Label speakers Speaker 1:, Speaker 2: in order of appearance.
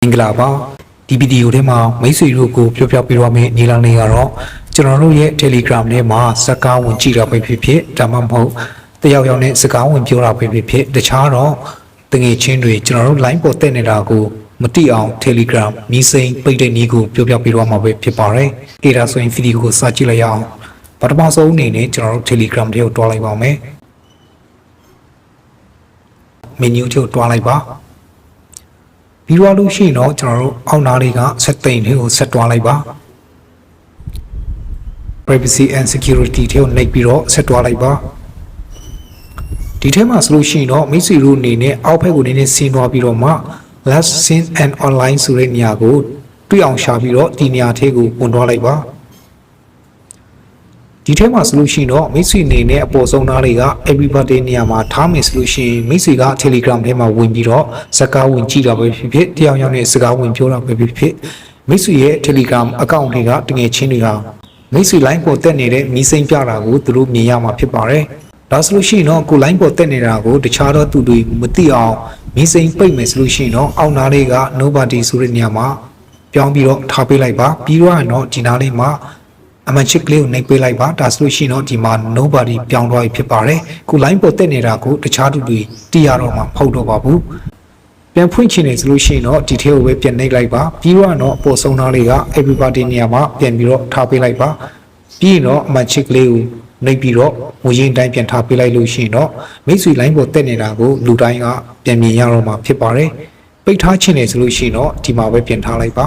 Speaker 1: င်္ဂလာပါဒီဗီဒီယိုထဲမှာမိတ်ဆွေတို့ကိုပြောပြပေးရမယ့်နေလာနေကတော့ကျွန်တော်တို့ရဲ့ Telegram ထဲမှာစကားဝင်ကြည့်တာပဲဖြစ်ဖြစ်ဒါမှမဟုတ်တယောက်ယောက်နဲ့စကားဝင်ပြောတာပဲဖြစ်ဖြစ်တခြားတော့တငယ်ချင်းတွေကျွန်တော်တို့ line ပေါ်တက်နေတာကိုမတိအောင် Telegram မီးစိမ်းပိတ်တဲ့နည်းကိုပြောပြပေးရမှာပဲဖြစ်ပါတယ်။ဒါဆိုရင်ဗီဒီယိုကိုစကြည့်လိုက်ရအောင်ပထမဆုံးအနေနဲ့ကျွန်တော်တို့ Telegram ထဲကိုတွားလိုက်ပါမယ်။ menu ကိုတွားလိုက်ပါပြီးတော့လို့ရှိရင်တော့ကျွန်တော်တို့အောက်နားလေးက setting တွေကိုဆက်တွားလိုက်ပါ privacy and security တွေကိုနှိပ်ပြီးတော့ဆက်တွားလိုက်ပါဒီထဲမှာဆိုလို့ရှိရင်တော့မိတ်ဆွေတို့အနေနဲ့အောက်ဘက်ကိုနည်းနည်းဆင်းသွားပြီးတော့မှ last seen and online ဆိုတဲ့နေရာကိုတွေ့အောင်ရှာပြီးတော့ဒီနေရာထဲကိုဝင်သွားလိုက်ပါဒီထဲမှာဆိုလို့ရှိရင်တော့မိတ်ဆွေအနေနဲ့အပေါ်ဆုံးသားတွေက everybody နေရာမှာထားမယ်ဆိုလို့ရှိရင်မိတ်ဆွေက Telegram ထဲမှာဝင်ပြီးတော့စကားဝင်ကြည့်တာပဲဖြစ်ဖြစ်တယောက်ယောက်နဲ့စကားဝင်ပြောတာပဲဖြစ်ဖြစ်မိတ်ဆွေရဲ့ Telegram account တွေကတကယ်ချင်းတွေကမိတ်ဆွေ line ပေါ်တက်နေတဲ့မီးစိမ်းပြတာကိုသူတို့မြင်ရမှာဖြစ်ပါတယ်ဒါဆိုလို့ရှိရင်တော့ကို line ပေါ်တက်နေတာကိုတခြားတော့သူတွေမသိအောင်မီးစိမ်းပိတ်မယ်ဆိုလို့ရှိရင်တော့အောက်နားလေးက nobody ဆိုတဲ့နေရာမှာပြောင်းပြီးတော့ထားပေးလိုက်ပါပြီးတော့တော့ဒီနားလေးမှာအမှန်ချစ်ကလေးကိုနှိပ်ပေးလိုက်ပါဒါဆိုလို့ရှိရင်တော့ဒီမှာ nobody ပြောင်းသွားပြီဖြစ်ပါတယ်ခု line ပေါ်တက်နေတာကိုတခြားသူတွေသိရတော့မှာမဟုတ်တော့ပါဘူးပြန်ဖွင့်ချင်နေဆိုလို့ရှိရင်တော့ဒီထဲကိုပဲပြန်နှိပ်လိုက်ပါပြီးတော့အပေါ်ဆုံးသားလေးက everybody နေရာမှာပြန်ပြီးတော့ထားပေးလိုက်ပါပြီးရင်တော့အမှန်ချစ်ကလေးကိုနှိပ်ပြီးတော့ငွေရင်းတိုင်းပြန်ထားပေးလိုက်လို့ရှိရင်တော့မိတ်ဆွေ line ပေါ်တက်နေတာကိုလူတိုင်းကပြန်မြင်ရတော့မှာဖြစ်ပါတယ်ပိတ်ထားချင်နေဆိုလို့ရှိရင်တော့ဒီမှာပဲပြန်ထားလိုက်ပါ